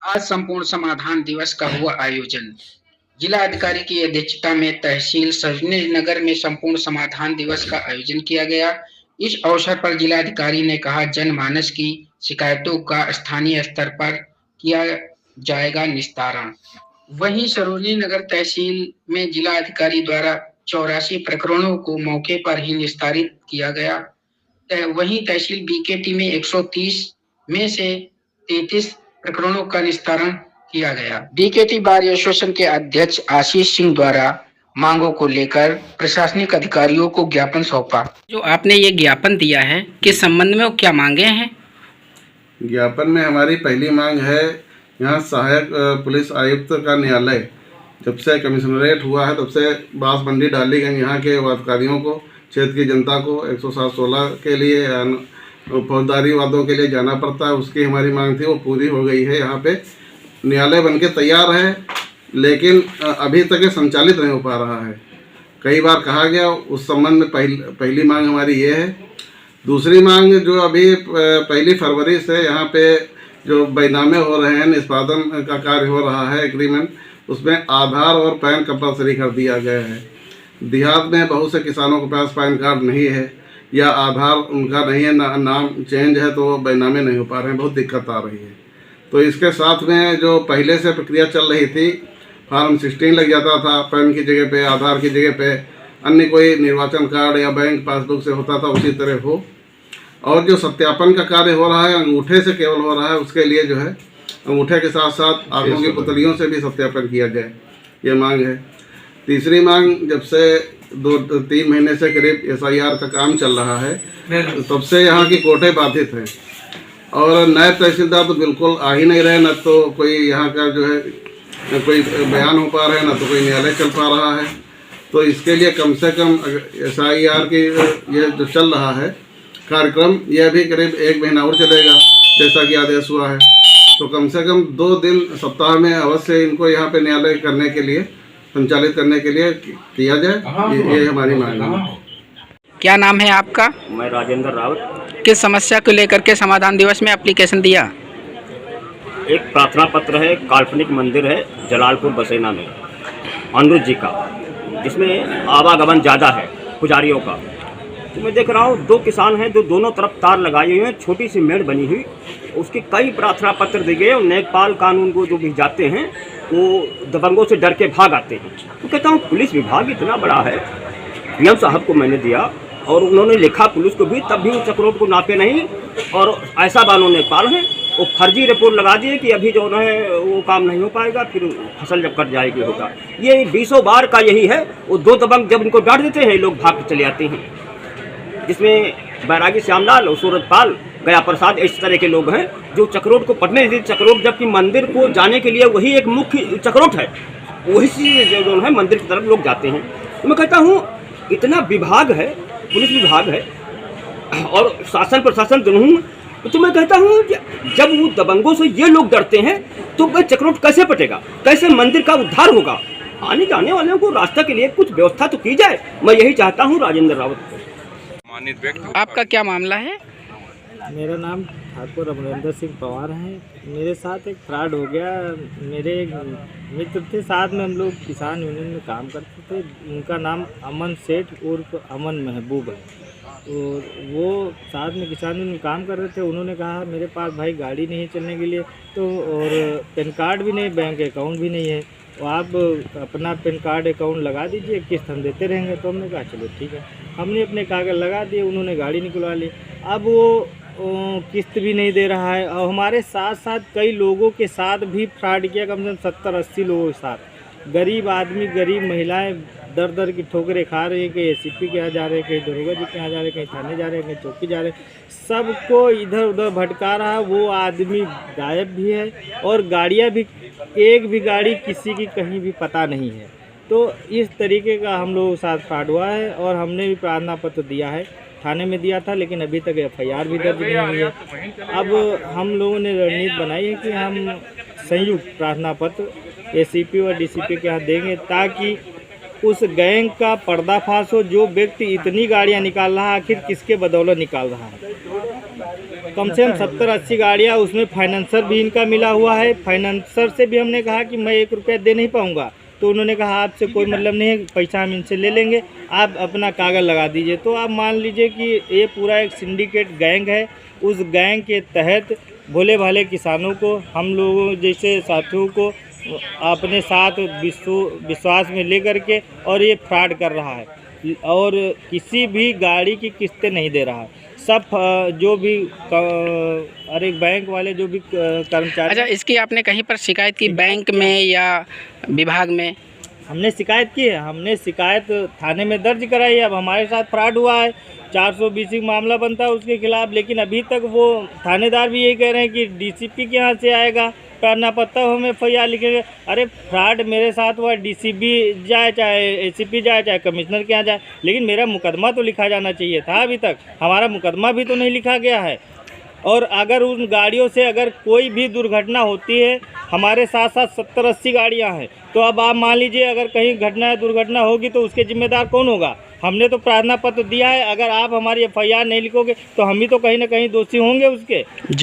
आज संपूर्ण समाधान दिवस का हुआ आयोजन। जिला अधिकारी की अध्यक्षता में तहसील सरोजनी नगर में संपूर्ण समाधान दिवस का आयोजन किया गया। इस अवसर पर जिलाधिकारी ने कहा, जनमानस की शिकायतों का स्थानीय स्तर पर किया जाएगा निस्तारण। वहीं सरोजनी नगर तहसील में जिला अधिकारी द्वारा 84 प्रकरणों को मौके पर ही निस्तारित किया गया। वहीं तहसील बीकेटी में 130 में से 33 प्रकरणों का निस्तारण किया गया। बीकेटी बार एसोसिएशन के अध्यक्ष आशीष सिंह द्वारा मांगों को लेकर प्रशासनिक अधिकारियों को ज्ञापन सौंपा। जो आपने ये ज्ञापन दिया है, किस संबंध में वो क्या मांगे हैं? ज्ञापन में हमारी पहली मांग है, यहाँ सहायक पुलिस आयुक्त का न्यायालय जब से कमिश्नरेट हुआ है तब से बांस बंदी डाली गई। यहाँ के अधिकारियों को, क्षेत्र की जनता को 107-16 के लिए फौजदारी वादों के लिए जाना पड़ता है। उसकी हमारी मांग थी, वो पूरी हो गई है। यहाँ पे न्यायालय बनके तैयार है, लेकिन अभी तक ये संचालित नहीं हो पा रहा है। कई बार कहा गया, उस संबंध में पहली मांग हमारी ये है। दूसरी मांग जो अभी 1 फरवरी से यहाँ पे जो बैनामे हो रहे हैं, निष्पादन का कार्य हो रहा है एग्रीमेंट, उसमें आधार और पैन कंपलसरी कर दिया गया है। देहात में बहुत से किसानों के पास पैन कार्ड नहीं है या आधार उनका नहीं है, नाम चेंज है, तो बैनामे नहीं हो पा रहे हैं, बहुत दिक्कत आ रही है। तो इसके साथ में जो पहले से प्रक्रिया चल रही थी, फॉर्म 16 लग जाता था पैन की जगह पे, आधार की जगह पे अन्य कोई निर्वाचन कार्ड या बैंक पासबुक से होता था, उसी तरह हो। और जो सत्यापन का कार्य हो रहा है, अंगूठे से केवल हो रहा है, उसके लिए जो है अंगूठे के साथ साथ आंखों की पुतलियों से भी सत्यापन किया जाए, ये मांग है। तीसरी मांग, जब से 2-3 महीने से करीब SIR का काम चल रहा है, तब से यहाँ की कोर्टें बाधित हैं और नए तहसीलदार तो बिल्कुल आ ही नहीं रहे। न तो कोई यहाँ का जो है कोई बयान हो पा रहा है, न तो कोई न्यायालय चल पा रहा है। तो इसके लिए कम से कम SIR की ये जो चल रहा है कार्यक्रम, यह भी करीब 1 महीना और चलेगा जैसा कि आदेश हुआ है। तो कम से कम 2 दिन सप्ताह में अवश्य इनको यहाँ पे न्यायालय करने के लिए, संचालित करने के लिए किया जाए, ये हमारी मांग है। क्या नाम है आपका? मैं राजेंद्र रावत। किस समस्या को लेकर के समाधान दिवस में एप्लीकेशन दिया? एक प्रार्थना पत्र है, काल्पनिक मंदिर है जलालपुर बसेना में अनुरुद्ध जी का, जिसमें आवागमन ज़्यादा है पुजारियों का। तो मैं देख रहा हूँ 2 किसान हैं जो दोनों तरफ तार लगाए हुए हैं, छोटी सी मेड़ बनी हुई, उसके कई प्रार्थना पत्र दिए गए। और नेकपाल कानून को जो भी जाते हैं वो दबंगों से डर के भाग आते हैं। तो कहता हूँ पुलिस विभाग इतना बड़ा है, DM साहब को मैंने दिया और उन्होंने लिखा पुलिस को भी, तब भी उस चक्रों को नापे नहीं। और ऐसा बानो नेपाल है, वो फर्जी रिपोर्ट लगा दिए कि अभी जो है वो काम नहीं हो पाएगा, फिर फसल जब कट जाएगी होगा। ये 20 बार का यही है। वो 2 दबंग जब इनको डांट देते हैं, लोग भाग चले आते हैं, जिसमें बैरागी श्यामलाल और सूरजपाल, गया प्रसाद, इस तरह के लोग हैं जो चक्रोट को पटने देते। चक्रोट जबकि मंदिर को जाने के लिए वही एक मुख्य चक्रोट है, वही से जो है मंदिर की तरफ लोग जाते हैं। तो मैं कहता हूँ इतना विभाग है, पुलिस विभाग है और शासन प्रशासन दोनों। तो मैं कहता हूँ जब वो दबंगों से ये लोग डरते हैं तो वह चक्रोट कैसे पटेगा, कैसे मंदिर का उद्धार होगा? आने जाने वालों को रास्ता के लिए कुछ व्यवस्था तो की जाए। मैं यही चाहता हूँ राजेंद्र रावत। आपका क्या मामला है? मेरा नाम ठाकुर अमरिंदर सिंह पवार है। मेरे साथ एक फ्रॉड हो गया। मेरे एक मित्र थे, साथ में हम लोग किसान यूनियन में काम करते थे। उनका नाम अमन सेठ उर्फ अमन महबूब है। और वो साथ में किसान यूनियन में काम कर रहे थे। उन्होंने कहा मेरे पास भाई गाड़ी नहीं चलने के लिए, तो और पैन कार्ड भी नहीं, बैंक अकाउंट भी नहीं है, तो आप अपना पैन कार्ड अकाउंट लगा दीजिए, किस्त हम देते रहेंगे। तो हमने कहा चलो ठीक है। हमने अपने कागज़ लगा दिए, उन्होंने गाड़ी निकलवा ली। अब वो किस्त भी नहीं दे रहा है और हमारे साथ साथ कई लोगों के साथ भी फ्रॉड किया, कम से कम 70-80 लोगों के साथ। गरीब आदमी, गरीब महिलाएं दर दर की ठोकरें खा रही हैं। कहीं ACP के यहाँ जा रहे हैं, कहीं दरोगा जी के यहाँ जा रहे हैं, कहीं थाने जा रहे हैं, कहीं चौकी जा रहे हैं, सबको इधर उधर भटका रहा है। वो आदमी गायब भी है और गाड़ियाँ भी, एक भी गाड़ी किसी की कहीं भी पता नहीं है। तो इस तरीके का हम लोगों के साथ फ्रॉड हुआ है और हमने भी प्रार्थना पत्र दिया है, थाने में दिया था, लेकिन अभी तक FIR भी दर्ज नहीं हुई है। अब हम लोगों ने रणनीति बनाई है कि हम संयुक्त प्रार्थना पत्र ACP और DCP के यहाँ देंगे, ताकि उस गैंग का पर्दाफाश हो। जो व्यक्ति इतनी गाड़ियाँ निकाल रहा है, आखिर किसके बदौलत निकाल रहा है। कम से कम 70-80 गाड़ियाँ, उसमें फाइनेंसर भी इनका मिला हुआ है। फाइनेंसर से भी हमने कहा कि मैं 1 रुपया दे नहीं पाऊँगा, तो उन्होंने कहा आपसे कोई मतलब नहीं है, पैसा हम इनसे ले लेंगे, आप अपना कागज़ लगा दीजिए। तो आप मान लीजिए कि ये पूरा एक सिंडिकेट गैंग है। उस गैंग के तहत भोले भाले किसानों को, हम लोगों जैसे साथियों को अपने साथ विश्वास में लेकर के और ये फ्रॉड कर रहा है और किसी भी गाड़ी की किस्तें नहीं दे रहा है। सब जो भी अरे बैंक वाले जो भी कर्मचारी। अच्छा, इसकी आपने कहीं पर शिकायत की, बैंक में या विभाग में? हमने शिकायत की है, हमने शिकायत थाने में दर्ज कराई है। अब हमारे साथ फ्रॉड हुआ है, 420 मामला बनता है उसके खिलाफ, लेकिन अभी तक वो थानेदार भी यही कह रहे हैं कि डीसीपी के यहाँ से आएगा, करना पड़ता है हमें FIR लिखेंगे। अरे फ्रॉड मेरे साथ हुआ, DCP जाए चाहे ACP जाए चाहे कमिश्नर के यहाँ जाए, लेकिन मेरा मुकदमा तो लिखा जाना चाहिए था। अभी तक हमारा मुकदमा भी तो नहीं लिखा गया है। और अगर उन गाड़ियों से अगर कोई भी दुर्घटना होती है, हमारे साथ साथ 70-80 गाड़ियाँ हैं, तो अब आप मान लीजिए अगर कहीं घटना या दुर्घटना होगी तो उसके जिम्मेदार कौन होगा? हमने तो प्रार्थना पत्र दिया है, अगर आप हमारी FIR नहीं लिखोगे तो हम भी तो कहीं ना कहीं दोषी होंगे उसके। जी।